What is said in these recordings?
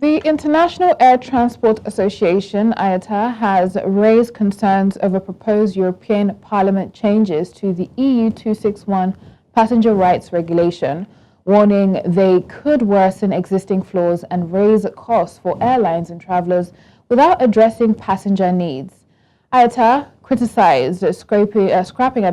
The International Air Transport Association, IATA, has raised concerns over proposed European Parliament changes to the EU261 passenger rights regulation, warning they could worsen existing flaws and raise costs for airlines and travelers without addressing passenger needs. IATA criticized scrapping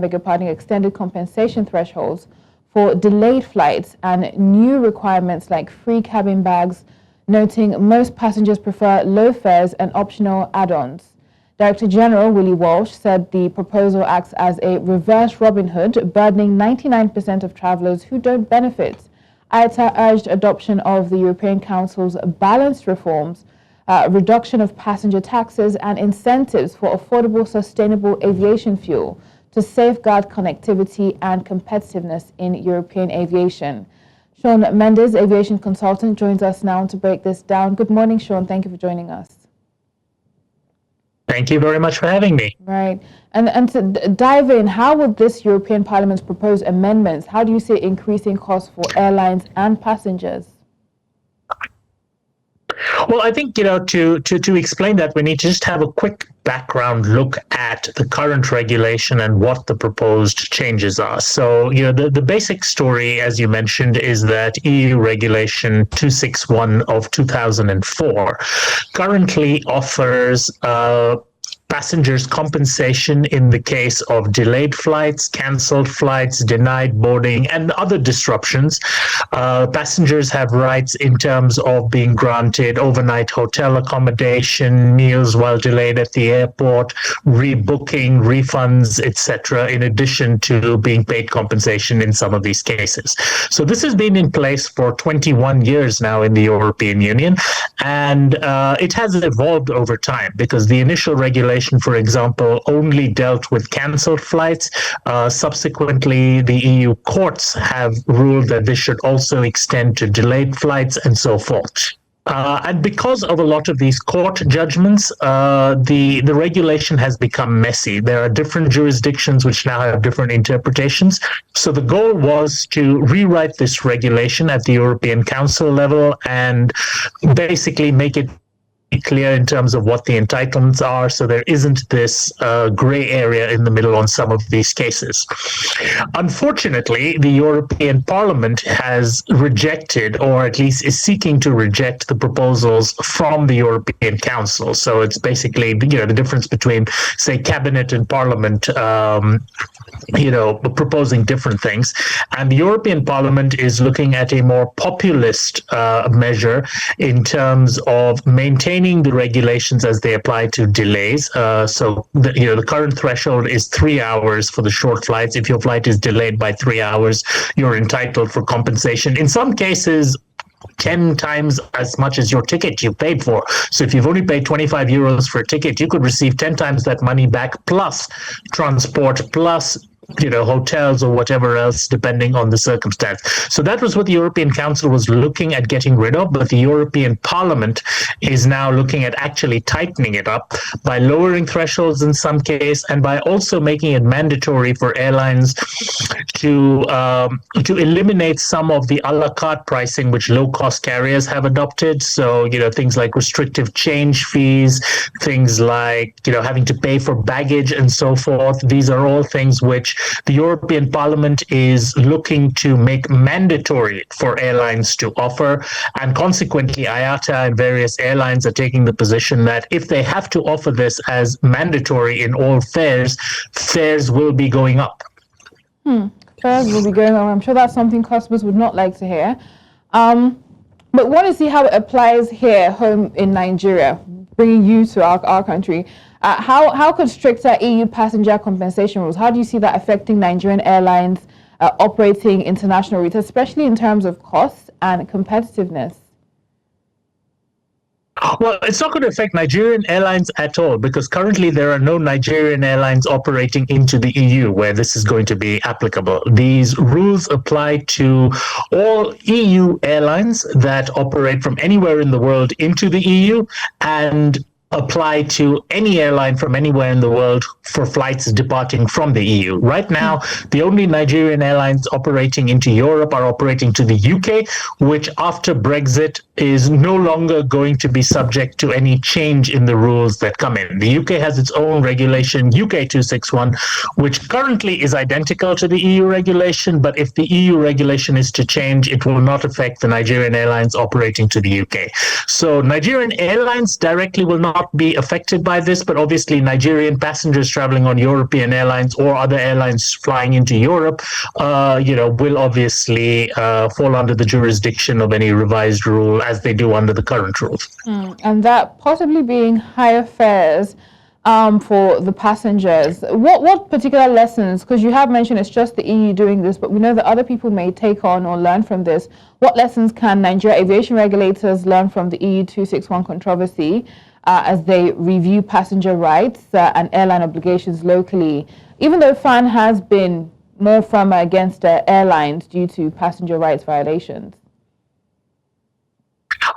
extended compensation thresholds for delayed flights and new requirements like free cabin bags, noting most passengers prefer low fares and optional add-ons. Director-General Willie Walsh said the proposal acts as a reverse Robin Hood, burdening 99% of travelers who don't benefit. IATA urged adoption of the European Council's balanced reforms, reduction of passenger taxes and incentives for affordable sustainable aviation fuel to safeguard connectivity and competitiveness in European aviation. Sean Mendis, aviation consultant, joins us now to break this down. Good morning, Sean. Thank you for joining us. Thank you very much for having me. Right. And to dive in, how would this European Parliament's proposed amendments, how do you see increasing costs for airlines and passengers? Well, I think, to explain that, we need to just have a quick background look at the current regulation and what the proposed changes are. So, the basic story, as you mentioned, is that EU Regulation 261 of 2004 currently offers passengers compensation in the case of delayed flights, cancelled flights, denied boarding, and other disruptions. Passengers have rights in terms of being granted overnight hotel accommodation, meals while delayed at the airport, rebooking, refunds, etc., in addition to being paid compensation in some of these cases. So this has been in place for 21 years now in the European Union, and it has evolved over time because the initial regulation, for example, only dealt with cancelled flights. Subsequently, the EU courts have ruled that this should also extend to delayed flights and so forth. And because of a lot of these court judgments, the regulation has become messy. There are different jurisdictions which now have different interpretations. So the goal was to rewrite this regulation at the European Council level and basically make it clear in terms of what the entitlements are, so there isn't this gray area in the middle on some of these cases. Unfortunately, the European Parliament has rejected, or at least is seeking to reject, the proposals from the European Council. So it's basically, the difference between, say, Cabinet and Parliament, proposing different things. And the European Parliament is looking at a more populist measure in terms of maintaining the regulations as they apply to delays. So the current threshold is 3 hours for the short flights. If your flight is delayed by 3 hours, you're entitled for compensation. In some cases, 10 times as much as your ticket you paid for. So if you've only paid 25 euros for a ticket, you could receive 10 times that money back, plus transport, plus hotels or whatever else, depending on the circumstance. So that was what the European Council was looking at getting rid of, but the European Parliament is now looking at actually tightening it up by lowering thresholds in some case, and by also making it mandatory for airlines to eliminate some of the a la carte pricing which low-cost carriers have adopted. So, things like restrictive change fees, things like, having to pay for baggage and so forth. These are all things which the European Parliament is looking to make mandatory for airlines to offer, and consequently IATA and various airlines are taking the position that if they have to offer this as mandatory in all fares will be going up. Fares will be going up. I'm sure that's something customers would not like to hear. But want to see how it applies here home in Nigeria, bringing you to our country. How could stricter EU passenger compensation rules, how do you see that affecting Nigerian airlines operating international routes, especially in terms of costs and competitiveness? Well, it's not going to affect Nigerian airlines at all, because currently there are no Nigerian airlines operating into the EU where this is going to be applicable. These rules apply to all EU airlines that operate from anywhere in the world into the EU, and apply to any airline from anywhere in the world for flights departing from the EU. Right now, the only Nigerian airlines operating into Europe are operating to the UK, which after Brexit is no longer going to be subject to any change in the rules that come in. The UK has its own regulation, UK261, which currently is identical to the EU regulation, but if the EU regulation is to change, it will not affect the Nigerian airlines operating to the UK. So Nigerian airlines directly will not be affected by this, but obviously Nigerian passengers traveling on European airlines or other airlines flying into Europe, will obviously fall under the jurisdiction of any revised rule as they do under the current rules. And that possibly being higher fares for the passengers. What particular lessons, because you have mentioned it's just the EU doing this, but we know that other people may take on or learn from this. What lessons can Nigeria aviation regulators learn from the EU261 controversy as they review passenger rights and airline obligations locally, even though FAN has been more firm against airlines due to passenger rights violations?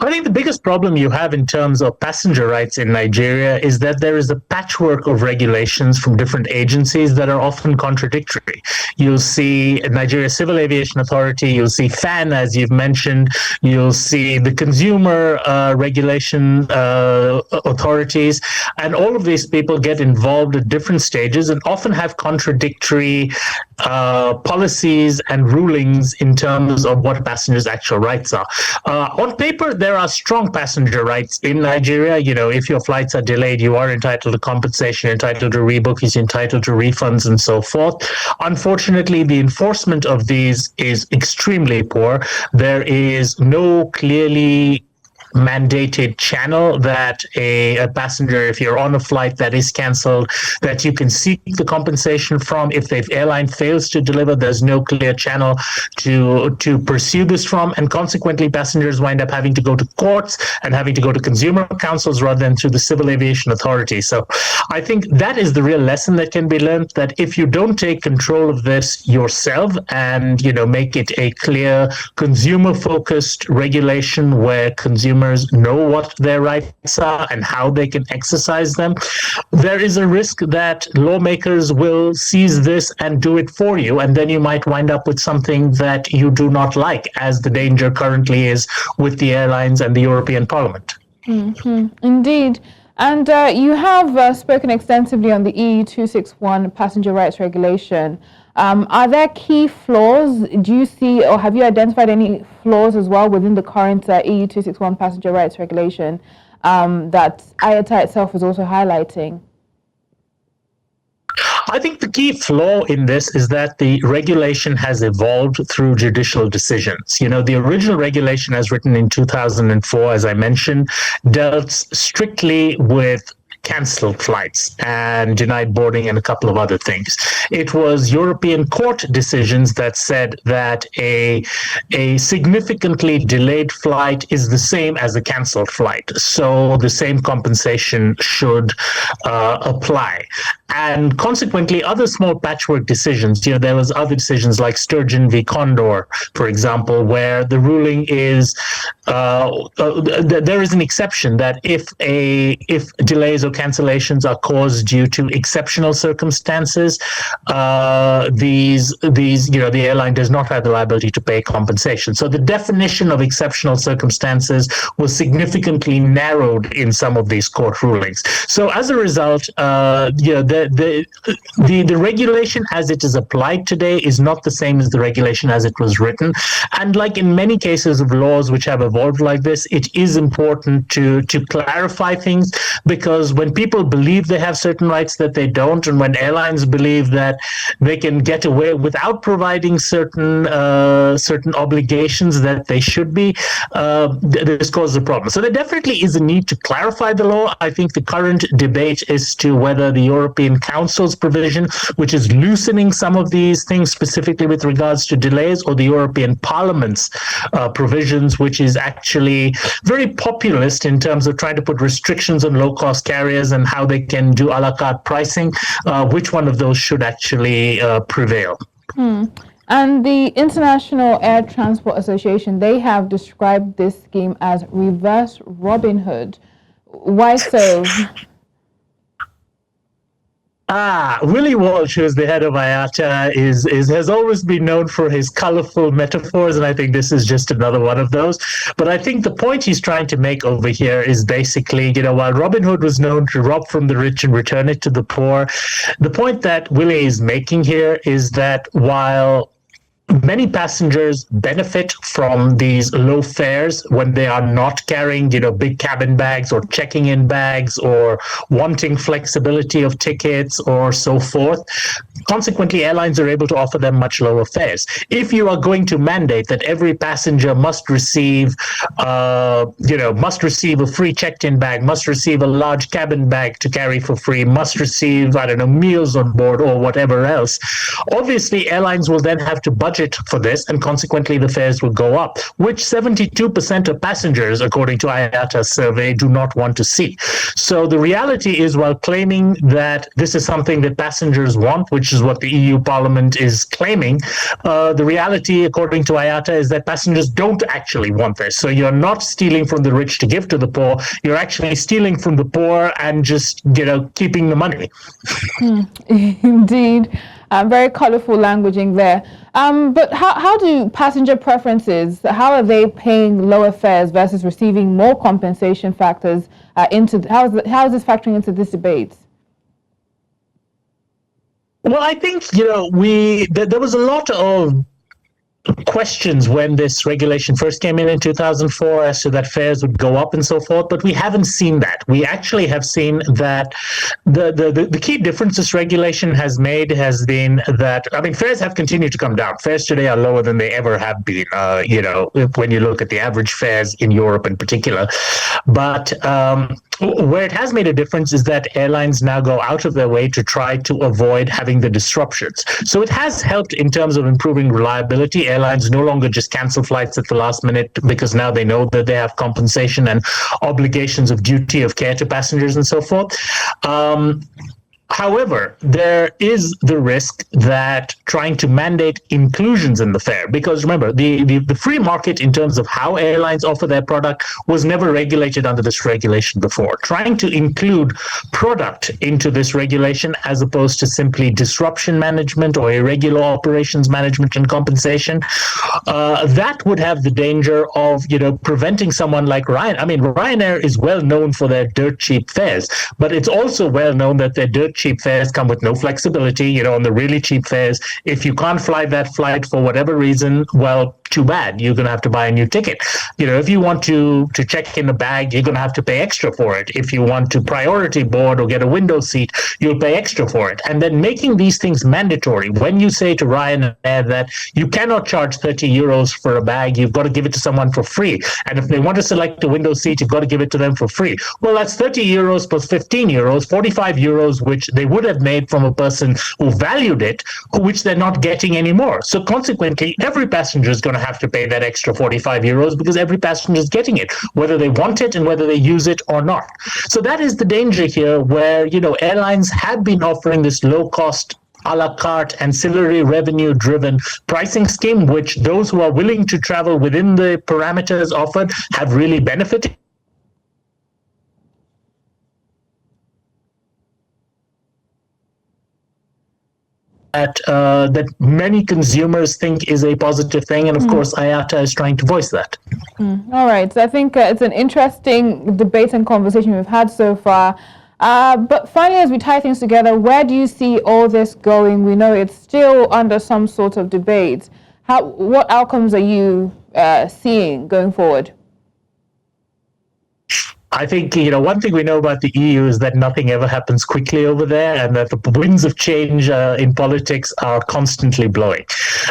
I think the biggest problem you have in terms of passenger rights in Nigeria is that there is a patchwork of regulations from different agencies that are often contradictory. You'll see Nigeria Civil Aviation Authority, you'll see FAN, as you've mentioned, you'll see the consumer regulation authorities, and all of these people get involved at different stages and often have contradictory policies and rulings in terms of what passengers' actual rights are. On paper, there are strong passenger rights in Nigeria. If your flights are delayed, you are entitled to compensation, entitled to rebook, you're entitled to refunds and so forth. Unfortunately, the enforcement of these is extremely poor. There is no clearly mandated channel that a passenger, if you're on a flight that is cancelled, that you can seek the compensation from. If the airline fails to deliver, there's no clear channel to pursue this from, and consequently passengers wind up having to go to courts and having to go to consumer councils rather than through the Civil Aviation Authority. So I think that is the real lesson that can be learned, that if you don't take control of this yourself and make it a clear consumer focused regulation where consumers know what their rights are and how they can exercise them, there is a risk that lawmakers will seize this and do it for you, and then you might wind up with something that you do not like, as the danger currently is with the airlines and the European Parliament. Mm-hmm. Indeed. And you have spoken extensively on the EU261 passenger rights regulation. Are there key flaws? Do you see, or have you identified any flaws as well within the current EU261 passenger rights regulation that IATA itself is also highlighting? I think the key flaw in this is that the regulation has evolved through judicial decisions. The original regulation, as written in 2004, as I mentioned, dealt strictly with cancelled flights and denied boarding and a couple of other things. It was European court decisions that said that a significantly delayed flight is the same as a cancelled flight. So the same compensation should apply. And consequently, other small patchwork decisions, there was other decisions like Sturgeon v. Condor, for example, where the ruling is there is an exception that if delays or cancellations are caused due to exceptional circumstances, the airline does not have the liability to pay compensation. So the definition of exceptional circumstances was significantly narrowed in some of these court rulings. So as a result, the regulation as it is applied today is not the same as the regulation as it was written. And like in many cases of laws which have evolved like this, it is important to clarify things, because when people believe they have certain rights that they don't, and when airlines believe that they can get away without providing certain obligations that they should be, this causes a problem. So there definitely is a need to clarify the law. I think the current debate is to whether the European Council's provision, which is loosening some of these things specifically with regards to delays, or the European Parliament's provisions, which is actually very populist in terms of trying to put restrictions on low-cost carriers and how they can do a la carte pricing, which one of those should actually prevail. And the International Air Transport Association, they have described this scheme as reverse Robin Hood. Why so? Willie Walsh, who is the head of IATA, has always been known for his colorful metaphors, and I think this is just another one of those. But I think the point he's trying to make over here is basically, while Robin Hood was known to rob from the rich and return it to the poor, the point that Willie is making here is that while many passengers benefit from these low fares when they are not carrying, big cabin bags or checking in bags or wanting flexibility of tickets or so forth. Consequently, airlines are able to offer them much lower fares. If you are going to mandate that every passenger must receive a free checked-in bag, must receive a large cabin bag to carry for free, must receive, meals on board or whatever else, obviously airlines will then have to budget for this, and consequently the fares will go up, which 72% of passengers, according to IATA's survey, do not want to see. So the reality is, while claiming that this is something that passengers want, which is what the EU Parliament is claiming, the reality, according to IATA, is that passengers don't actually want this. So you're not stealing from the rich to give to the poor. You're actually stealing from the poor and just, keeping the money. Indeed. Very colorful languaging there. But how do passenger preferences, how are they paying lower fares versus receiving more compensation factors how is this factoring into this debate? Well, I think, there was a lot of questions when this regulation first came in 2004 as to that fares would go up and so forth, but we haven't seen that. We actually have seen that the key difference this regulation has made has been that, fares have continued to come down. Fares today are lower than they ever have been, when you look at the average fares in Europe in particular. But where it has made a difference is that airlines now go out of their way to try to avoid having the disruptions. So it has helped in terms of improving reliability. Airlines no longer just cancel flights at the last minute because now they know that they have compensation and obligations of duty of care to passengers and so forth. However, there is the risk that trying to mandate inclusions in the fare, because remember, the free market in terms of how airlines offer their product was never regulated under this regulation before. Trying to include product into this regulation as opposed to simply disruption management or irregular operations management and compensation, that would have the danger of, preventing someone like Ryanair is well known for their dirt cheap fares, but it's also well known that their dirt cheap fares come with no flexibility. On the really cheap fares, if you can't fly that flight for whatever reason, well, too bad. You're going to have to buy a new ticket. If you want to check in a bag, you're going to have to pay extra for it. If you want to priority board or get a window seat, you'll pay extra for it. And then making these things mandatory. When you say to Ryanair that you cannot charge 30 euros for a bag, you've got to give it to someone for free. And if they want to select a window seat, you've got to give it to them for free. Well, that's 30 euros plus 15 euros, 45 euros, which they would have made from a person who valued it, which they're not getting anymore. So consequently, every passenger is going to have to pay that extra 45 euros because every passenger is getting it, whether they want it and whether they use it or not. So that is the danger here, where, airlines have been offering this low-cost a la carte ancillary revenue driven pricing scheme, which those who are willing to travel within the parameters offered have really benefited. That many consumers think is a positive thing, and of course IATA is trying to voice that. All right, so I think it's an interesting debate and conversation we've had so far. But finally, as we tie things together, where do you see all this going? We know it's still under some sort of debate. What outcomes are you seeing going forward? I think, one thing we know about the EU is that nothing ever happens quickly over there, and that the winds of change in politics are constantly blowing.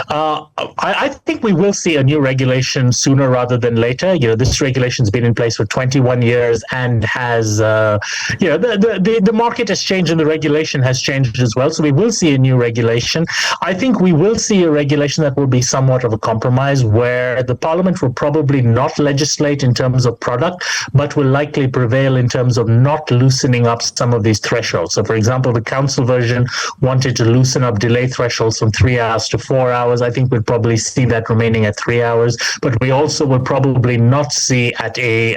I think we will see a new regulation sooner rather than later. This regulation's been in place for 21 years and has, the market has changed and the regulation has changed as well. So we will see a new regulation. I think we will see a regulation that will be somewhat of a compromise, where the Parliament will probably not legislate in terms of product, but will likely likely prevail in terms of not loosening up some of these thresholds. So, for example, the council version wanted to loosen up delay thresholds from 3 hours to 4 hours. I think we'd probably see that remaining at 3 hours, but we also would probably not see at a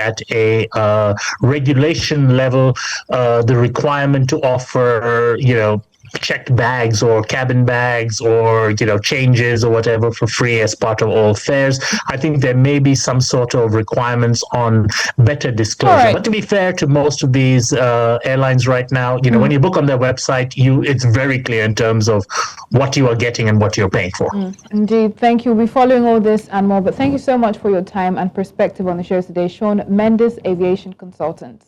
regulation level the requirement to offer, checked bags or cabin bags or changes or whatever for free as part of all fares. I think there may be some sort of requirements on better disclosure. Right. But to be fair to most of these airlines right now, when you book on their website, it's very clear in terms of what you are getting and what you're paying for. Indeed. Thank you. We'll be following all this and more. But thank you so much for your time and perspective on the show today. Sean Mendis, aviation consultant.